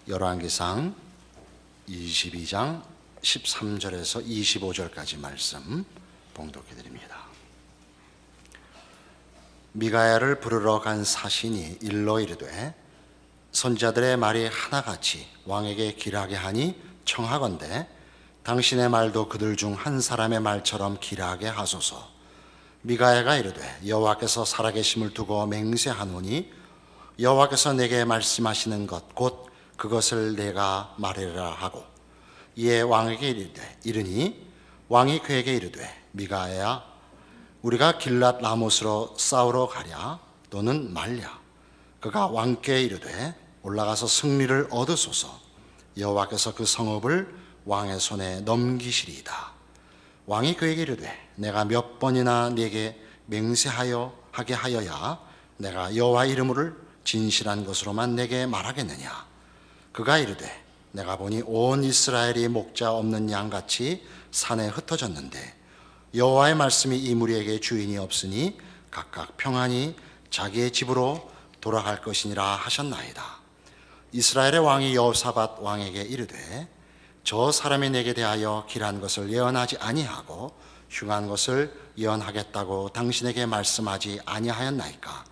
열왕기상 22장 13절에서 25절까지 말씀 봉독해 드립니다. 미가야를 부르러 간 사신이 일러 이르되 선지자들의 말이 하나같이 왕에게 길하게 하니 청하건대 당신의 말도 그들 중 한 사람의 말처럼 길하게 하소서. 미가야가 이르되 여호와께서 살아계심을 두고 맹세하노니 여호와께서 내게 말씀하시는 것 곧 그것을 내가 말하리라 하고 이에 왕에게 이르니 왕이 그에게 이르되 미가야야 우리가 길랏 라못으로 싸우러 가랴 또는 말랴. 그가 왕께 이르되 올라가서 승리를 얻으소서. 여호와께서 그 성읍을 왕의 손에 넘기시리이다. 왕이 그에게 이르되 내가 몇 번이나 네게 맹세하여 하게 하여야 내가 여호와 이름을 진실한 것으로만 내게 말하겠느냐. 그가 이르되 내가 보니 온 이스라엘이 목자 없는 양같이 산에 흩어졌는데 여호와의 말씀이 이 무리에게 주인이 없으니 각각 평안히 자기의 집으로 돌아갈 것이니라 하셨나이다. 이스라엘의 왕이 여호사밧 왕에게 이르되 저 사람이 내게 대하여 길한 것을 예언하지 아니하고 흉한 것을 예언하겠다고 당신에게 말씀하지 아니하였나이까.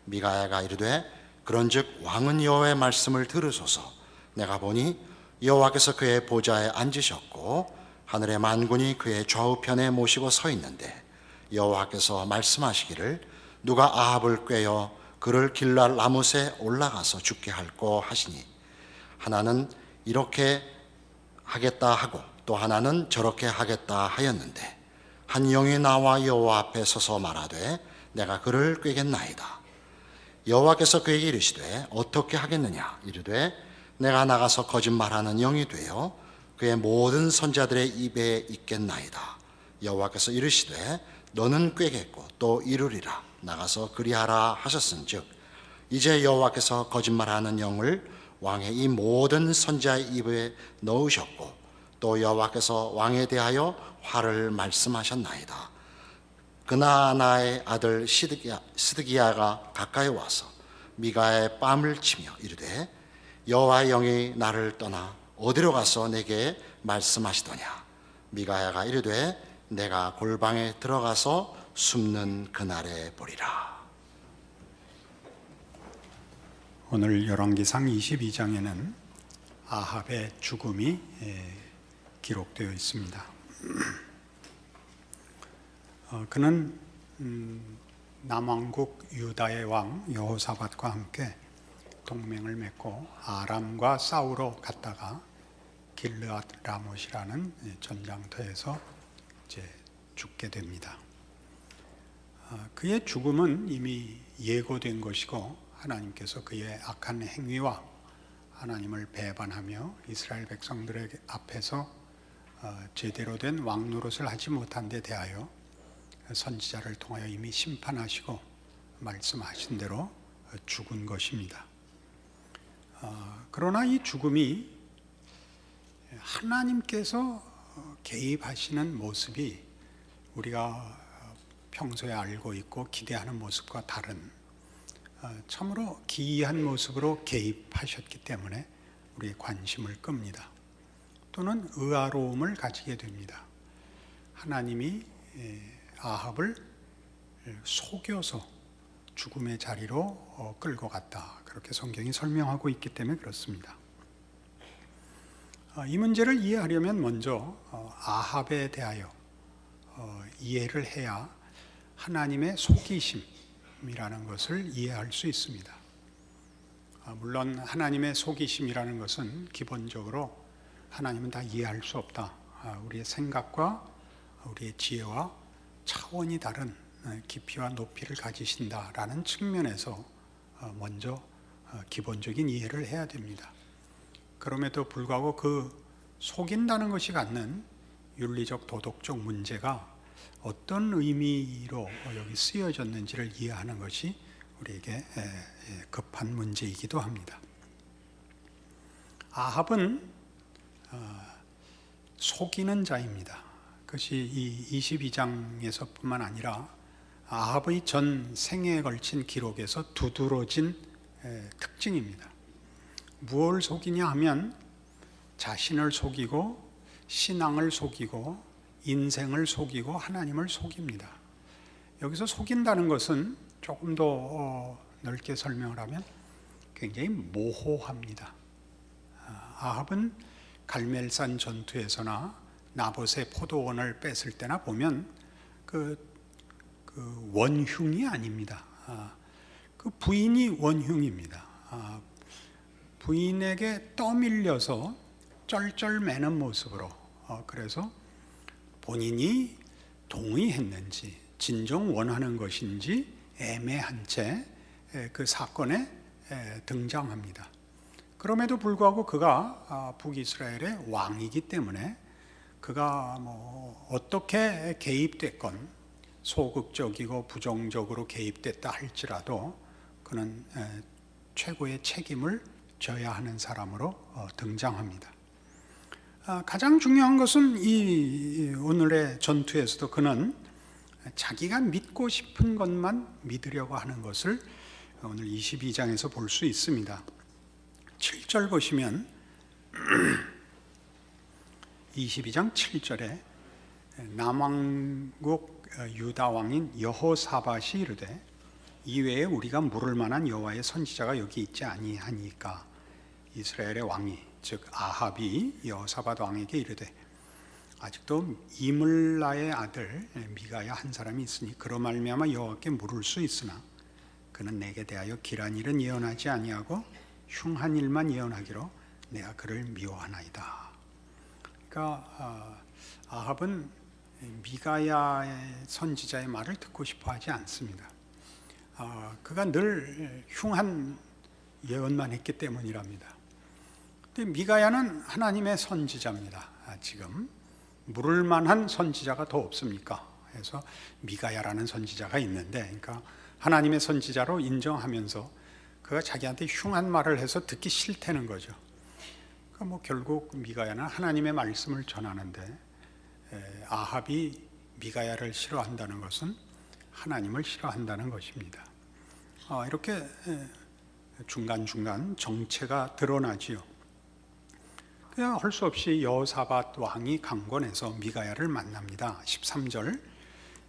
미가야가 이르되 그런즉 왕은 여호와의 말씀을 들으소서. 내가 보니 여호와께서 그의 보좌에 앉으셨고 하늘의 만군이 그의 좌우편에 모시고 서 있는데 여호와께서 말씀하시기를 누가 아합을 꾀어 그를 길랏 라못에 올라가서 죽게 할꼬 하시니 하나는 이렇게 하겠다 하고 또 하나는 저렇게 하겠다 하였는데 한 영이 나와 여호와 앞에 서서 말하되 내가 그를 꾀겠나이다. 여호와께서 그에게 이르시되 어떻게 하겠느냐. 이르되 내가 나가서 거짓말하는 영이 되어 그의 모든 선자들의 입에 있겠나이다. 여호와께서 이르시되 너는 꾀겠고 또 이루리라. 나가서 그리하라 하셨은즉 이제 여호와께서 거짓말하는 영을 왕의 이 모든 선자의 입에 넣으셨고 또 여호와께서 왕에 대하여 화를 말씀하셨나이다. 그나아나의 아들 스드기야가 가까이 와서 미가야의 뺨을 치며 이르되 여호와의 영이 나를 떠나 어디로 가서 내게 말씀하시더냐. 미가야가 이르되 내가 골방에 들어가서 숨는 그날에 보리라. 오늘 열왕기상 22장에는 아합의 죽음이 기록되어 있습니다. 그는 남왕국 유다의 왕 여호사밧과 함께 동맹을 맺고 아람과 싸우러 갔다가 길르앗 라못이라는 전장터에서 이제 죽게 됩니다. 그의 죽음은 이미 예고된 것이고 하나님께서 그의 악한 행위와 하나님을 배반하며 이스라엘 백성들의 앞에서 제대로 된 왕 노릇을 하지 못한 데 대하여 선지자를 통하여 이미 심판하시고 말씀하신 대로 죽은 것입니다. 그러나 이 죽음이 하나님께서 개입하시는 모습이 우리가 평소에 알고 있고 기대하는 모습과 다른 참으로 기이한 모습으로 개입하셨기 때문에 우리의 관심을 끕니다. 또는 의아로움을 가지게 됩니다. 하나님이 아합을 속여서 죽음의 자리로 끌고 갔다. 그렇게 성경이 설명하고 있기 때문에 그렇습니다. 이 문제를 이해하려면 먼저 아합에 대하여 이해를 해야 하나님의 속이심이라는 것을 이해할 수 있습니다. 물론 하나님의 속이심이라는 것은 기본적으로 하나님은 다 이해할 수 없다. 우리의 생각과 우리의 지혜와 차원이 다른 깊이와 높이를 가지신다라는 측면에서 먼저 기본적인 이해를 해야 됩니다. 그럼에도 불구하고 그 속인다는 것이 갖는 윤리적 도덕적 문제가 어떤 의미로 여기 쓰여졌는지를 이해하는 것이 우리에게 급한 문제이기도 합니다. 아합은 속이는 자입니다. 그것이 이 22장에서 뿐만 아니라 아합의 전 생애에 걸친 기록에서 두드러진 특징입니다. 무엇을 속이냐 하면 자신을 속이고 신앙을 속이고 인생을 속이고 하나님을 속입니다. 여기서 속인다는 것은 조금 더 넓게 설명을 하면 굉장히 모호합니다. 아합은 갈멜산 전투에서나 나봇의 포도원을 뺏을 때나 보면 그 원흉이 아닙니다. 그 부인이 원흉입니다. 부인에게 떠밀려서 쩔쩔매는 모습으로 그래서 본인이 동의했는지 진정 원하는 것인지 애매한 채 그 사건에 등장합니다. 그럼에도 불구하고 그가 북이스라엘의 왕이기 때문에 그가 뭐 어떻게 개입됐건 소극적이고 부정적으로 개입됐다 할지라도 그는 최고의 책임을 져야 하는 사람으로 등장합니다. 가장 중요한 것은 이 오늘의 전투에서도 그는 자기가 믿고 싶은 것만 믿으려고 하는 것을 오늘 22장에서 볼 수 있습니다. 7절 보시면 22장 7절에 남왕국 유다 왕인 여호사밧이 이르되 이외에 우리가 물을 만한 여호와의 선지자가 여기 있지 아니하니까 이스라엘의 왕이 즉 아합이 여호사밧 왕에게 이르되 아직도 이물라의 아들 미가야 한 사람이 있으니 그로 말미암아 여호와께 물을 수 있으나 그는 내게 대하여 길한 일은 예언하지 아니하고 흉한 일만 예언하기로 내가 그를 미워하나이다. 그러니까 아합은 미가야의 선지자의 말을 듣고 싶어하지 않습니다. 그가 늘 흉한 예언만 했기 때문이랍니다. 근데 미가야는 하나님의 선지자입니다. 지금 물을 만한 선지자가 더 없습니까? 그래서 미가야라는 선지자가 있는데, 그러니까 하나님의 선지자로 인정하면서 그가 자기한테 흉한 말을 해서 듣기 싫다는 거죠. 그러니까 뭐 결국 미가야는 하나님의 말씀을 전하는데 아합이 미가야를 싫어한다는 것은 하나님을 싫어한다는 것입니다. 이렇게 중간중간 정체가 드러나지요. 그냥 할 수 없이 여호사밧 왕이 강권해서 미가야를 만납니다. 13절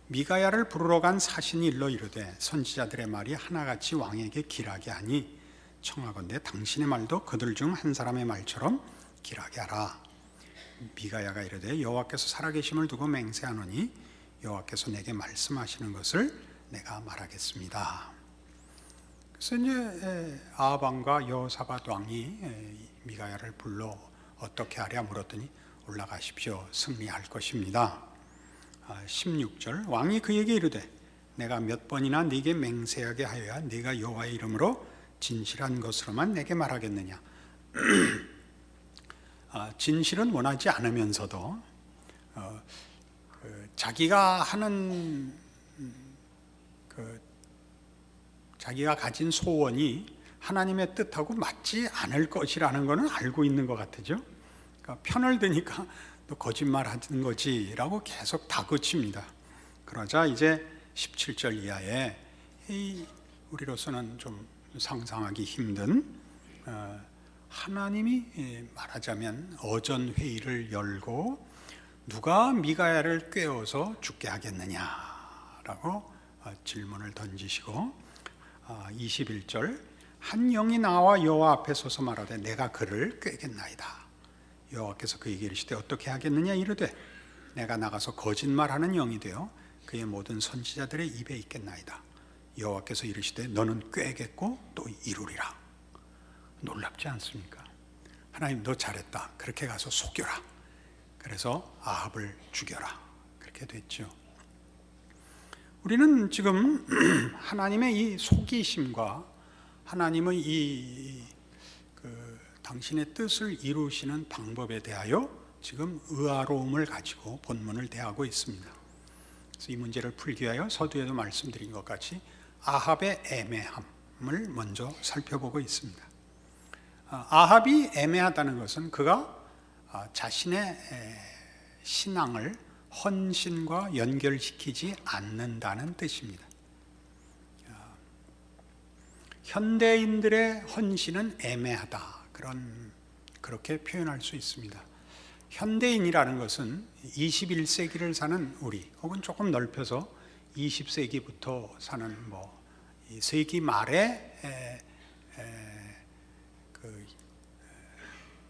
미가야를 부르러 간 사신이 일러 이르되 선지자들의 말이 하나같이 왕에게 길하게 하니 청하건대 당신의 말도 그들 중 한 사람의 말처럼 길하게 하라. 미가야가 이르되 여호와께서 살아계심을 두고 맹세하노니 여호와께서 내게 말씀하시는 것을 내가 말하겠습니다. 그래서 이제 아합 왕과 여호사밧 왕이 미가야를 불러 어떻게 하랴 물었더니 올라가십시오. 승리할 것입니다. 16절 왕이 그에게 이르되 내가 몇 번이나 네게 맹세하게 하여야 네가 여호와의 이름으로 진실한 것으로만 내게 말하겠느냐. 진실은 원하지 않으면서도 자기가 하는 자기가 가진 소원이 하나님의 뜻하고 맞지 않을 것이라는 것은 알고 있는 것 같죠. 그러니까 편을 드니까 너 거짓말하는 거지라고 계속 다그칩니다. 그러자 이제 17절 이하에 우리로서는 좀 상상하기 힘든 하나님이 말하자면 어전 회의를 열고 누가 미가야를 꿰어서 죽게 하겠느냐라고 질문을 던지시고 21절 한 영이 나와 여호와 앞에 서서 말하되 내가 그를 꿰겠나이다. 여호와께서 그에게 이르시되 어떻게 하겠느냐 이르되 내가 나가서 거짓말하는 영이 되어 그의 모든 선지자들의 입에 있겠나이다. 여호와께서 이르시되 너는 꿰겠고 또 이루리라. 놀랍지 않습니까? 하나님 너 잘했다. 그렇게 가서 속여라. 그래서 아합을 죽여라. 그렇게 됐죠. 우리는 지금 하나님의 이 속이심과 하나님의 당신의 뜻을 이루시는 방법에 대하여 지금 의아로움을 가지고 본문을 대하고 있습니다. 그래서 이 문제를 풀기 위하여 서두에도 말씀드린 것 같이 아합의 애매함을 먼저 살펴보고 있습니다. 아합이 애매하다는 것은 그가 자신의 신앙을 헌신과 연결시키지 않는다는 뜻입니다. 현대인들의 헌신은 애매하다. 그렇게 표현할 수 있습니다. 현대인이라는 것은 21세기를 사는 우리, 혹은 조금 넓혀서 20세기부터 사는 이 세기 말에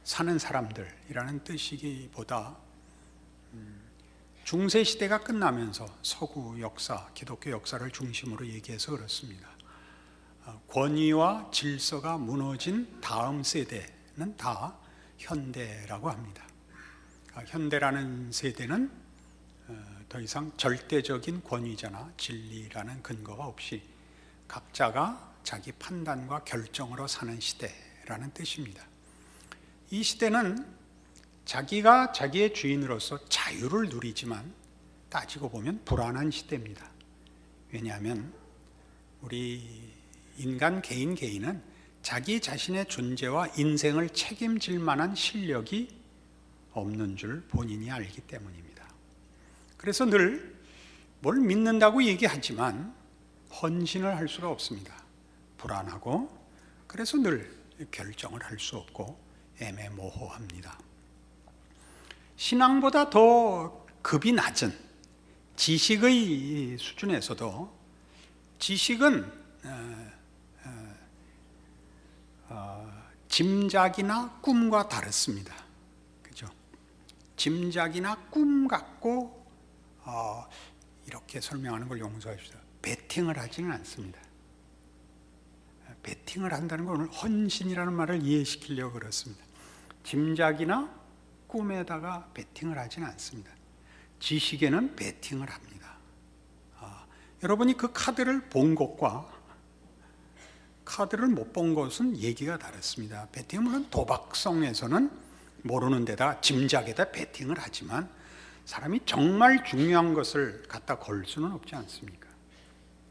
사는 사람들이라는 뜻이기보다 중세 시대가 끝나면서 서구 역사, 기독교 역사를 중심으로 얘기해서 그렇습니다. 권위와 질서가 무너진 다음 세대는 다 현대라고 합니다. 현대라는 세대는 더 이상 절대적인 권위자나 진리라는 근거가 없이 각자가 자기 판단과 결정으로 사는 시대라는 뜻입니다. 이 시대는 자기가 자기의 주인으로서 자유를 누리지만 따지고 보면 불안한 시대입니다. 왜냐하면 우리 인간 개인은 자기 자신의 존재와 인생을 책임질 만한 실력이 없는 줄 본인이 알기 때문입니다. 그래서 늘 뭘 믿는다고 얘기하지만 헌신을 할 수가 없습니다. 불안하고, 그래서 늘 결정을 할 수 없고 애매모호합니다. 신앙보다 더 급이 낮은 지식의 수준에서도 지식은 짐작이나 꿈과 다릅니다. 그죠? 짐작이나 꿈 갖고 이렇게 설명하는 걸 용서합시다. 베팅을 하지는 않습니다. 베팅을 한다는 건 오늘 헌신이라는 말을 이해시키려고 그렇습니다. 짐작이나 꿈에다가 베팅을 하지는 않습니다. 지식에는 베팅을 합니다. 여러분이 그 카드를 본 것과 카드를 못 본 것은 얘기가 다릅니다. 베팅은 물론 도박성에서는 모르는 데다 짐작에다 베팅을 하지만 사람이 정말 중요한 것을 갖다 걸 수는 없지 않습니까?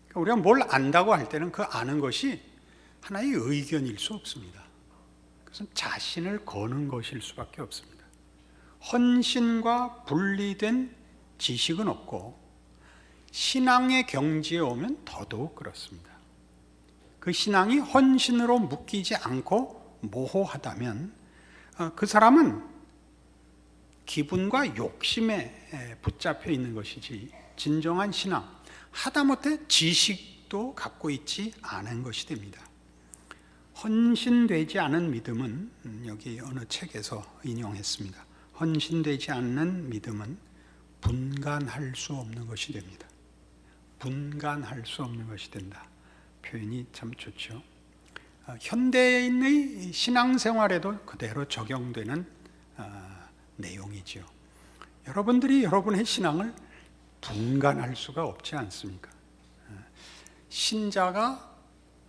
그러니까 우리가 뭘 안다고 할 때는 그 아는 것이 하나의 의견일 수 없습니다. 그것은 자신을 거는 것일 수밖에 없습니다. 헌신과 분리된 지식은 없고 신앙의 경지에 오면 더더욱 그렇습니다. 그 신앙이 헌신으로 묶이지 않고 모호하다면 그 사람은 기분과 욕심에 붙잡혀 있는 것이지 진정한 신앙, 하다못해 지식도 갖고 있지 않은 것이 됩니다. 헌신되지 않은 믿음은 여기 어느 책에서 인용했습니다. 헌신되지 않는 믿음은 분간할 수 없는 것이 됩니다. 분간할 수 없는 것이 된다. 표현이 참 좋죠. 현대인의 신앙생활에도 그대로 적용되는 내용이죠. 여러분들이 여러분의 신앙을 분간할 수가 없지 않습니까? 신자가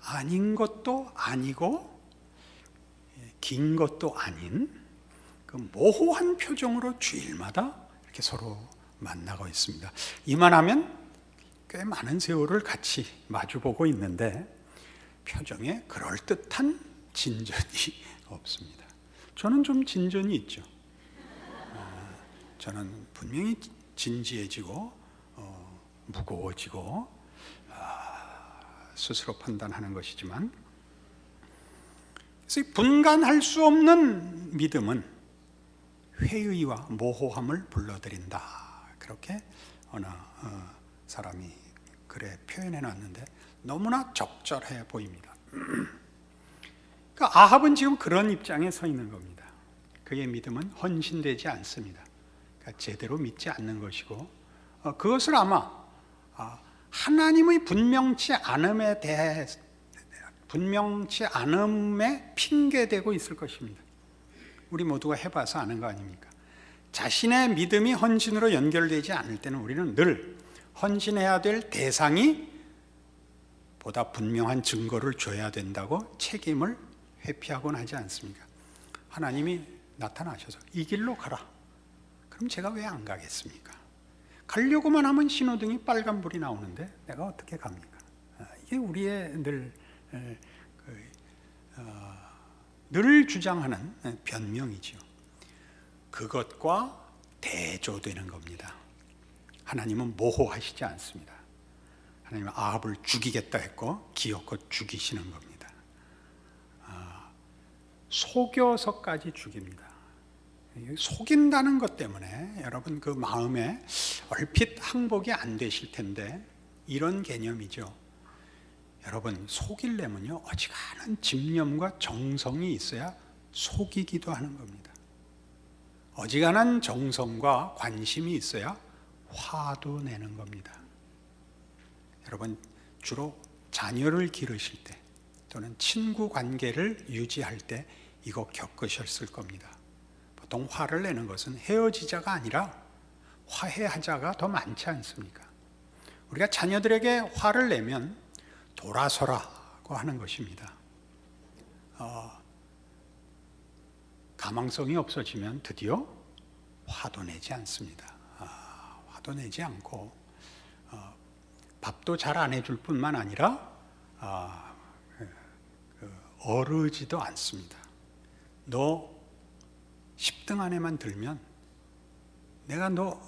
아닌 것도 아니고 긴 것도 아닌 그 모호한 표정으로 주일마다 이렇게 서로 만나고 있습니다. 이만하면 꽤 많은 세월을 같이 마주보고 있는데 표정에 그럴듯한 진전이 없습니다. 저는 좀 진전이 있죠. 저는 분명히 진지해지고 무거워지고 스스로 판단하는 것이지만, 그래서 분간할 수 없는 믿음은 회의와 모호함을 불러들인다. 그렇게 어느 사람이 글에 표현해 놨는데 너무나 적절해 보입니다. 그러니까 아합은 지금 그런 입장에 서 있는 겁니다. 그의 믿음은 헌신되지 않습니다. 그러니까 제대로 믿지 않는 것이고, 그것을 아마 하나님의 분명치 않음에 핑계대고 있을 것입니다. 우리 모두가 해봐서 아는 거 아닙니까? 자신의 믿음이 헌신으로 연결되지 않을 때는 우리는 늘 헌신해야 될 대상이 보다 분명한 증거를 줘야 된다고 책임을 회피하곤 하지 않습니까? 하나님이 나타나셔서 이 길로 가라. 그럼 제가 왜 안 가겠습니까? 가려고만 하면 신호등이 빨간불이 나오는데 내가 어떻게 갑니까? 이게 우리의 늘 주장하는 변명이죠. 그것과 대조되는 겁니다. 하나님은 모호하시지 않습니다. 하나님은 아합을 죽이겠다 했고 기어코 죽이시는 겁니다. 속여서까지 죽입니다. 속인다는 것 때문에 여러분 그 마음에 얼핏 항복이 안 되실 텐데 이런 개념이죠. 여러분 속이려면요 어지간한 집념과 정성이 있어야 속이기도 하는 겁니다. 어지간한 정성과 관심이 있어야 화도 내는 겁니다. 여러분 주로 자녀를 기르실 때 또는 친구 관계를 유지할 때 이거 겪으셨을 겁니다. 보통 화를 내는 것은 헤어지자가 아니라 화해하자가 더 많지 않습니까? 우리가 자녀들에게 화를 내면 돌아서라고 하는 것입니다. 가망성이 없어지면 드디어 화도 내지 않습니다. 화도 내지 않고 밥도 잘 안 해줄 뿐만 아니라 어르지도 않습니다. 너 10등 안에만 들면 내가 너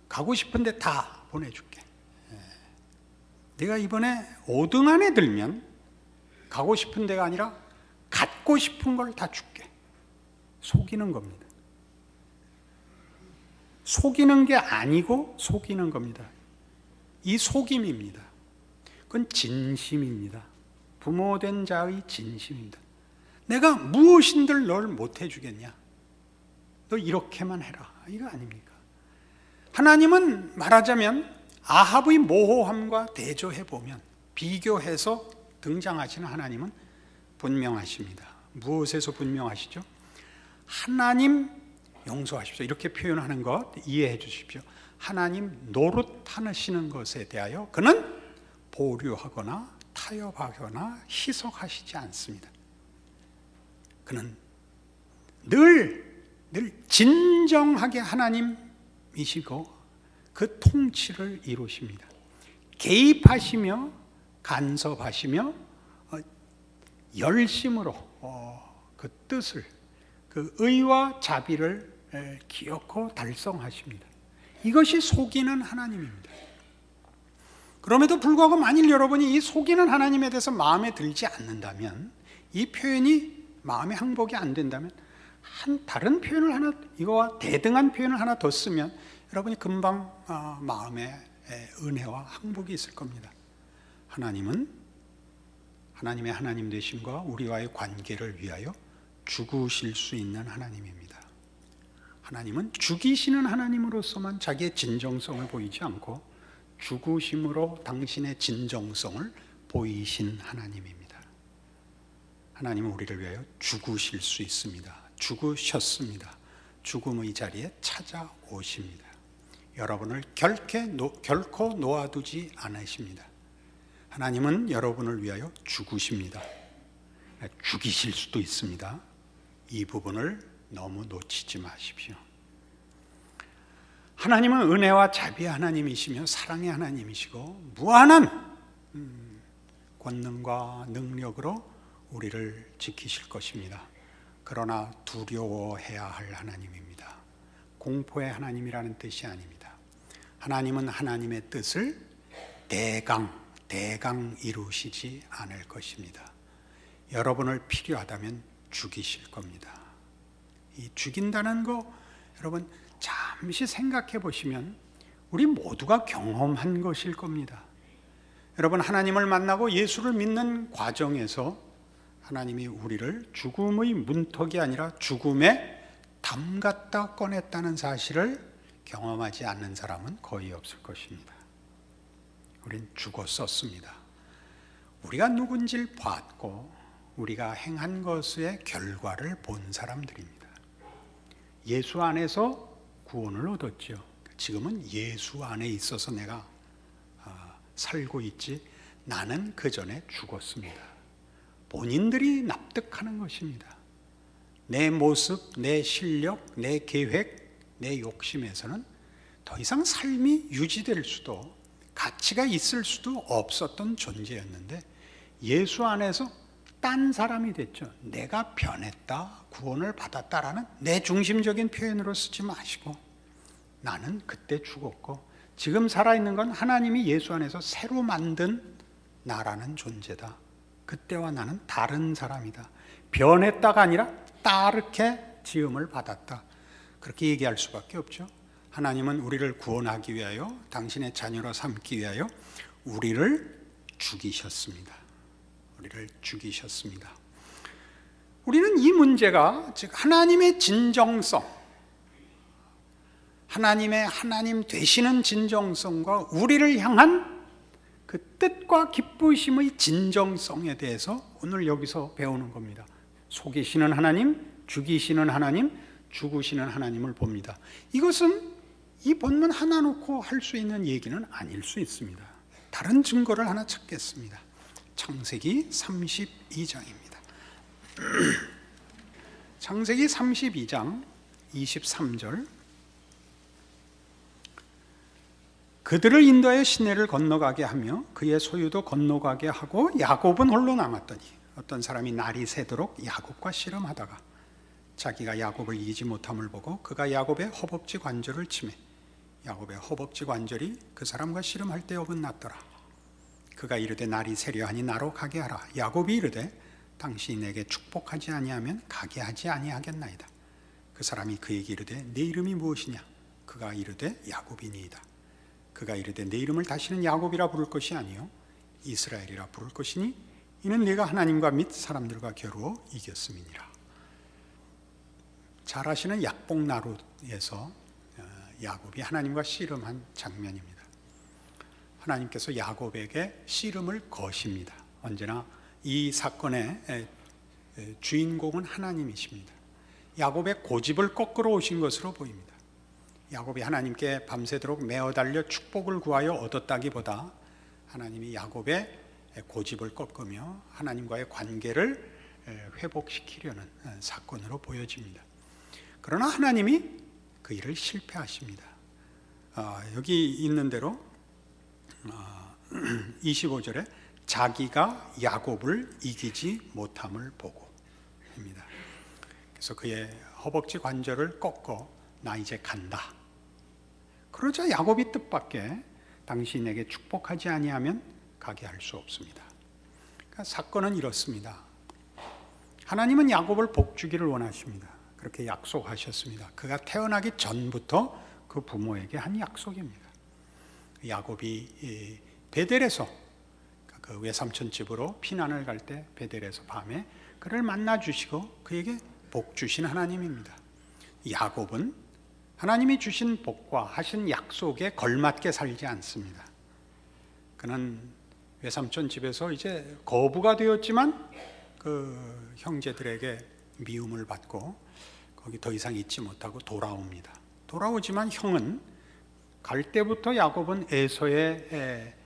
가고 싶은데 다 보내줄게. 네가 이번에 5등 안에 들면 가고 싶은 데가 아니라 갖고 싶은 걸 다 줄게. 속이는 겁니다. 속이는 게 아니고 속이는 겁니다. 이 속임입니다. 그건 진심입니다. 부모된 자의 진심입니다. 내가 무엇인들 널 못 해주겠냐? 너 이렇게만 해라. 이거 아닙니까? 하나님은 말하자면 아합의 모호함과 대조해보면 비교해서 등장하시는 하나님은 분명하십니다. 무엇에서 분명하시죠? 하나님 용서하십시오. 이렇게 표현하는 것 이해해 주십시오. 하나님 노릇하시는 것에 대하여 그는 보류하거나 타협하거나 희석하시지 않습니다. 그는 늘 진정하게 하나님이시고 그 통치를 이루십니다. 개입하시며 간섭하시며 열심으로 그 뜻을 그 의와 자비를 기어코 달성하십니다. 이것이 속이는 하나님입니다. 그럼에도 불구하고 만일 여러분이 이 속이는 하나님에 대해서 마음에 들지 않는다면, 이 표현이 마음에 항복이 안 된다면 다른 표현을 하나, 이거와 대등한 표현을 하나 더 쓰면 여러분이 금방 마음에 은혜와 항복이 있을 겁니다. 하나님은 하나님의 하나님 되심과 우리와의 관계를 위하여 죽으실 수 있는 하나님입니다. 하나님은 죽이시는 하나님으로서만 자기의 진정성을 보이지 않고 죽으심으로 당신의 진정성을 보이신 하나님입니다. 하나님은 우리를 위하여 죽으실 수 있습니다. 죽으셨습니다. 죽음의 자리에 찾아오십니다. 여러분을 결코 놓아두지 않으십니다. 하나님은 여러분을 위하여 죽으십니다. 죽이실 수도 있습니다. 이 부분을 너무 놓치지 마십시오. 하나님은 은혜와 자비의 하나님이시며 사랑의 하나님이시고 무한한 권능과 능력으로 우리를 지키실 것입니다. 그러나 두려워해야 할 하나님입니다. 공포의 하나님이라는 뜻이 아닙니다. 하나님은 하나님의 뜻을 대강 이루시지 않을 것입니다. 여러분을 필요하다면 죽이실 겁니다. 이 죽인다는 거 여러분 잠시 생각해 보시면 우리 모두가 경험한 것일 겁니다. 여러분 하나님을 만나고 예수를 믿는 과정에서 하나님이 우리를 죽음의 문턱이 아니라 죽음에 담갔다 꺼냈다는 사실을 경험하지 않는 사람은 거의 없을 것입니다. 우린 죽었었습니다. 우리가 누군지를 봤고 우리가 행한 것의 결과를 본 사람들입니다. 예수 안에서 구원을 얻었죠. 지금은 예수 안에 있어서 내가 살고 있지 나는 그 전에 죽었습니다. 본인들이 납득하는 것입니다. 내 모습, 내 실력, 내 계획, 내 욕심에서는 더 이상 삶이 유지될 수도 가치가 있을 수도 없었던 존재였는데 예수 안에서 딴 사람이 됐죠. 내가 변했다, 구원을 받았다라는 내 중심적인 표현으로 쓰지 마시고 나는 그때 죽었고 지금 살아있는 건 하나님이 예수 안에서 새로 만든 나라는 존재다. 그때와 나는 다른 사람이다. 변했다가 아니라 따르게 지음을 받았다. 그렇게 얘기할 수밖에 없죠. 하나님은 우리를 구원하기 위하여, 당신의 자녀로 삼기 위하여 우리를 죽이셨습니다. 우리를 죽이셨습니다. 우리는 이 문제가 즉 하나님의 진정성, 하나님 되시는 진정성과 우리를 향한 그 뜻과 기쁘심의 진정성에 대해서 오늘 여기서 배우는 겁니다. 속이시는 하나님, 죽이시는 하나님, 죽으시는 하나님을 봅니다. 이것은 이 본문 하나 놓고 할 수 있는 얘기는 아닐 수 있습니다. 다른 증거를 하나 찾겠습니다. 창세기 32장입니다. 창세기 32장 23절. 그들을 인도하여 시내를 건너가게 하며 그의 소유도 건너가게 하고 야곱은 홀로 남았더니 어떤 사람이 날이 새도록 야곱과 씨름하다가 자기가 야곱을 이기지 못함을 보고 그가 야곱의 허벅지 관절을 치매 야곱의 허벅지 관절이 그 사람과 씨름할 때 어긋났더라. 그가 이르되 날이 새려하니 나로 가게 하라. 야곱이 이르되 당신이 내게 축복하지 아니하면 가게 하지 아니하겠나이다. 그 사람이 그에게 이르되 네 이름이 무엇이냐? 그가 이르되 야곱이니이다. 그가 이르되 내 이름을 다시는 야곱이라 부를 것이 아니요 이스라엘이라 부를 것이니 이는 내가 하나님과 및 사람들과 겨루어 이겼음이니라. 잘 아시는 약복나루에서 야곱이 하나님과 씨름한 장면입니다. 하나님께서 야곱에게 씨름을 거십니다. 언제나 이 사건의 주인공은 하나님이십니다. 야곱의 고집을 꺾으러 오신 것으로 보입니다. 야곱이 하나님께 밤새도록 매어 달려 축복을 구하여 얻었다기보다 하나님이 야곱의 고집을 꺾으며 하나님과의 관계를 회복시키려는 사건으로 보여집니다. 그러나 하나님이 그 일을 실패하십니다. 여기 있는 대로 25절에 자기가 야곱을 이기지 못함을 보고 입니다. 그래서 그의 허벅지 관절을 꺾어 나 이제 간다. 그러자 야곱이 뜻밖의 당신이 내게 축복하지 아니하면 가게 할 수 없습니다. 그러니까 사건은 이렇습니다. 하나님은 야곱을 복주기를 원하십니다. 그렇게 약속하셨습니다. 그가 태어나기 전부터 그 부모에게 한 약속입니다. 야곱이 베델에서 그 외삼촌 집으로 피난을 갈 때 베델에서 밤에 그를 만나 주시고 그에게 복 주신 하나님입니다. 야곱은 하나님이 주신 복과 하신 약속에 걸맞게 살지 않습니다. 그는 외삼촌 집에서 이제 거부가 되었지만 그 형제들에게 미움을 받고 거기 더 이상 있지 못하고 돌아옵니다. 돌아오지만 형은 갈 때부터 야곱은 에서의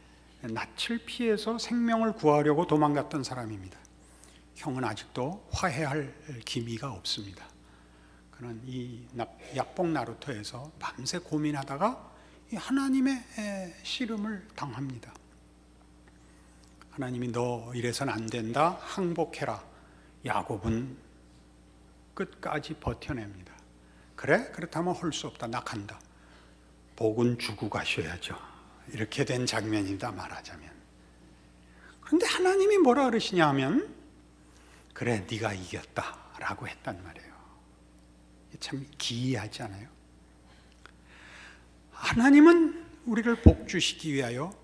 낯을 피해서 생명을 구하려고 도망갔던 사람입니다. 형은 아직도 화해할 기미가 없습니다. 그는 이 약복나루터에서 밤새 고민하다가 하나님의 씨름을 당합니다. 하나님이 너 이래서는 안 된다, 항복해라. 야곱은 끝까지 버텨냅니다. 그래? 그렇다면 할 수 없다. 나 간다. 복은 주고 가셔야죠. 이렇게 된 장면이다 말하자면. 그런데 하나님이 뭐라 그러시냐 하면 그래 네가 이겼다 라고 했단 말이에요. 참 기이하지 않아요? 하나님은 우리를 복주시기 위하여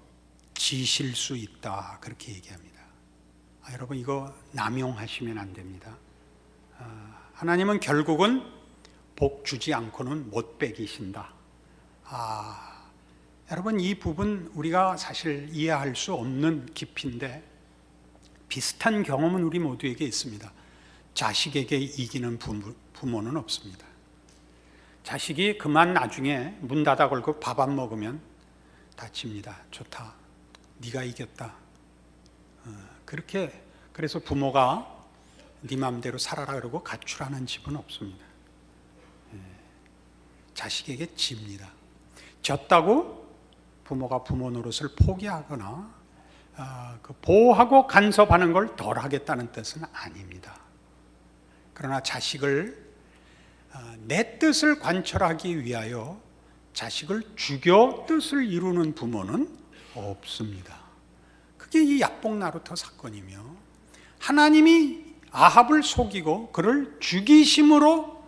지실 수 있다 그렇게 얘기합니다. 여러분 이거 남용하시면 안 됩니다. 하나님은 결국은 복 주지 않고는 못 베기신다. 여러분 이 부분 우리가 사실 이해할 수 없는 깊이인데 비슷한 경험은 우리 모두에게 있습니다. 자식에게 이기는 부모는 없습니다. 자식이 그만 나중에 문 닫아 걸고 밥 안 먹으면 다칩니다. 좋다. 네가 이겼다. 그래서 부모가 네 맘대로 살아라 그러고 가출하는 집은 없습니다. 자식에게 집니다. 졌다고 부모가 부모 노릇을 포기하거나 보호하고 간섭하는 걸 덜 하겠다는 뜻은 아닙니다. 그러나 자식을 내 뜻을 관철하기 위하여 자식을 죽여 뜻을 이루는 부모는 없습니다. 그게 이 약복나루터 사건이며 하나님이 아합을 속이고 그를 죽이심으로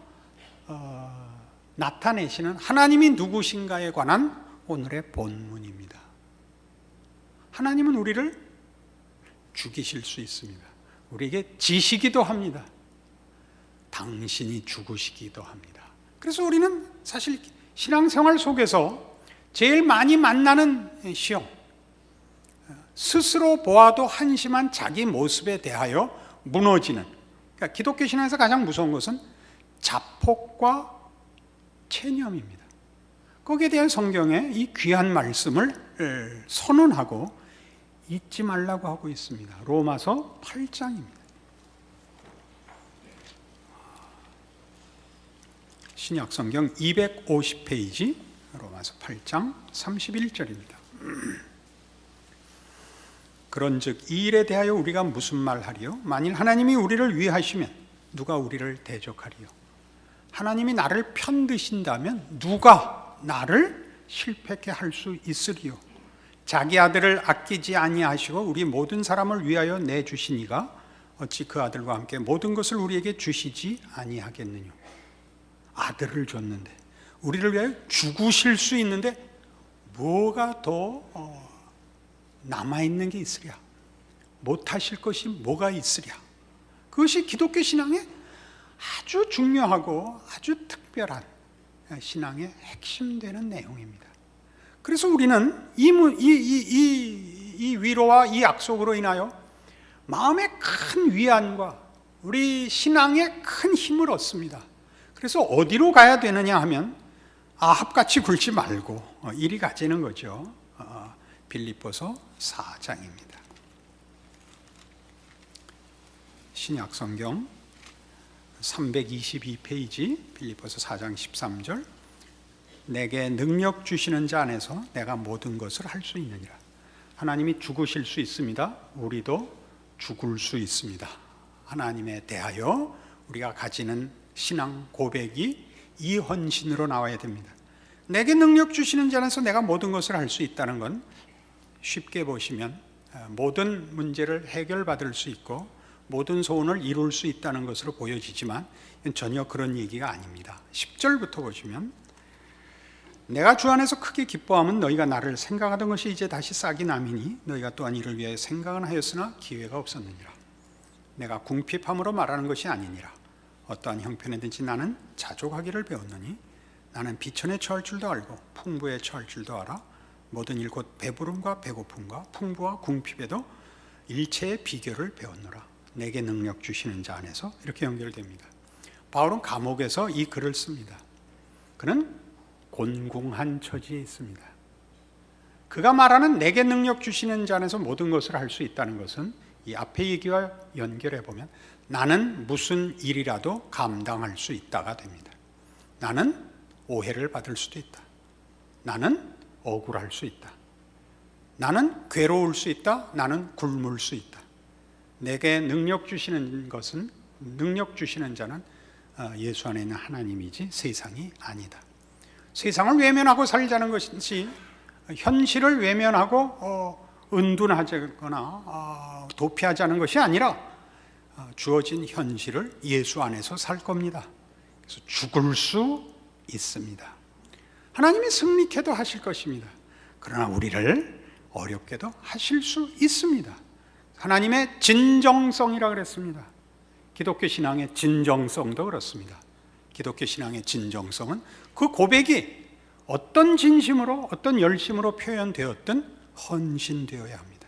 나타내시는 하나님이 누구신가에 관한 오늘의 본문입니다. 하나님은 우리를 죽이실 수 있습니다. 우리에게 지시기도 합니다. 당신이 죽으시기도 합니다. 그래서 우리는 사실 신앙생활 속에서 제일 많이 만나는 시험, 스스로 보아도 한심한 자기 모습에 대하여 무너지는, 그러니까 기독교 신앙에서 가장 무서운 것은 자폭과 체념입니다. 거기에 대한 성경의 이 귀한 말씀을 선언하고 잊지 말라고 하고 있습니다. 로마서 8장입니다. 신약 성경 250페이지 로마서 8장 31절입니다. 그런즉 이 일에 대하여 우리가 무슨 말하리요? 만일 하나님이 우리를 위하시면 누가 우리를 대적하리요? 하나님이 나를 편드신다면 누가 나를 실패케 할 수 있으리요? 자기 아들을 아끼지 아니하시고 우리 모든 사람을 위하여 내주시니가 어찌 그 아들과 함께 모든 것을 우리에게 주시지 아니하겠느냐? 아들을 줬는데, 우리를 위하여 죽으실 수 있는데 뭐가 더 남아있는 게 있으랴? 못하실 것이 뭐가 있으랴? 그것이 기독교 신앙의 아주 중요하고 아주 특별한 신앙의 핵심되는 내용입니다. 그래서 우리는 이 위로와 이 약속으로 인하여 마음의 큰 위안과 우리 신앙의 큰 힘을 얻습니다. 그래서 어디로 가야 되느냐 하면 아합같이 굴지 말고 이리 가자는 거죠. 빌립보서 4장입니다. 신약 성경 322페이지 빌립보서 4장 13절, 내게 능력 주시는 자 안에서 내가 모든 것을 할 수 있느니라. 하나님이 죽으실 수 있습니다. 우리도 죽을 수 있습니다. 하나님에 대하여 우리가 가지는 신앙 고백이 이 헌신으로 나와야 됩니다. 내게 능력 주시는 자 안에서 내가 모든 것을 할 수 있다는 건 쉽게 보시면 모든 문제를 해결받을 수 있고 모든 소원을 이룰 수 있다는 것으로 보여지지만 전혀 그런 얘기가 아닙니다. 10절부터 보시면, 내가 주 안에서 크게 기뻐함은 너희가 나를 생각하던 것이 이제 다시 싹이 남이니 너희가 또한 이를 위해 생각은 하였으나 기회가 없었느니라. 내가 궁핍함으로 말하는 것이 아니니라. 어떠한 형편에든지 나는 자족하기를 배웠느니 나는 비천에 처할 줄도 알고 풍부에 처할 줄도 알아. 모든 일 곧 배부름과 배고픔과 풍부와 궁핍에도 일체의 비결을 배웠노라. 내게 능력 주시는 자 안에서, 이렇게 연결됩니다. 바울은 감옥에서 이 글을 씁니다. 그는 곤궁한 처지에 있습니다. 그가 말하는 내게 능력 주시는 자 안에서 모든 것을 할 수 있다는 것은 이 앞의 얘기와 연결해 보면 나는 무슨 일이라도 감당할 수 있다가 됩니다. 나는 오해를 받을 수도 있다. 나는 억울할 수 있다. 나는 괴로울 수 있다. 나는 굶을 수 있다. 내게 능력 주시는 것은, 능력 주시는 자는 예수 안에 있는 하나님이지 세상이 아니다. 세상을 외면하고 살자는 것이, 현실을 외면하고 은둔하거나 도피하자는 것이 아니라 주어진 현실을 예수 안에서 살 겁니다. 그래서 죽을 수 있습니다. 하나님이 승리케도 하실 것입니다. 그러나 우리를 어렵게도 하실 수 있습니다. 하나님의 진정성이라 그랬습니다. 기독교 신앙의 진정성도 그렇습니다. 기독교 신앙의 진정성은 그 고백이 어떤 진심으로, 어떤 열심으로 표현되었든 헌신되어야 합니다.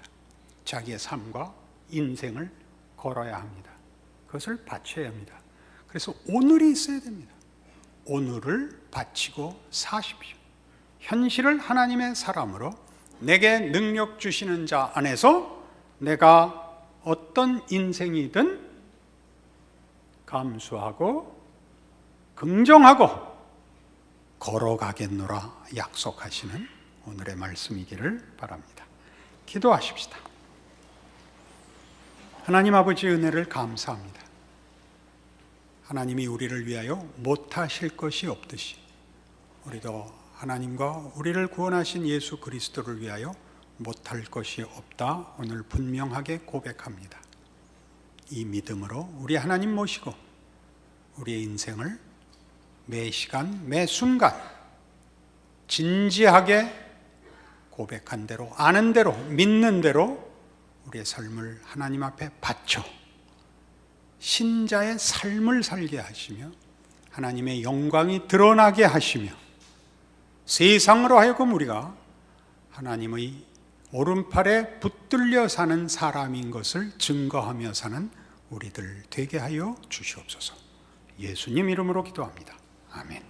자기의 삶과 인생을 걸어야 합니다. 그것을 바쳐야 합니다. 그래서 오늘이 있어야 됩니다. 오늘을 바치고 사십시오. 현실을 하나님의 사람으로, 내게 능력 주시는 자 안에서 내가 어떤 인생이든 감수하고 긍정하고 걸어가겠노라 약속하시는 오늘의 말씀이기를 바랍니다. 기도하십시다. 하나님 아버지, 은혜를 감사합니다. 하나님이 우리를 위하여 못하실 것이 없듯이 우리도 하나님과 우리를 구원하신 예수 그리스도를 위하여 못할 것이 없다, 오늘 분명하게 고백합니다. 이 믿음으로 우리 하나님 모시고 우리의 인생을 매 시간 매 순간 진지하게 고백한 대로, 아는 대로, 믿는 대로 우리의 삶을 하나님 앞에 바쳐 신자의 삶을 살게 하시며 하나님의 영광이 드러나게 하시며 세상으로 하여금 우리가 하나님의 오른팔에 붙들려 사는 사람인 것을 증거하며 사는 우리들 되게 하여 주시옵소서. 예수님 이름으로 기도합니다. 아멘.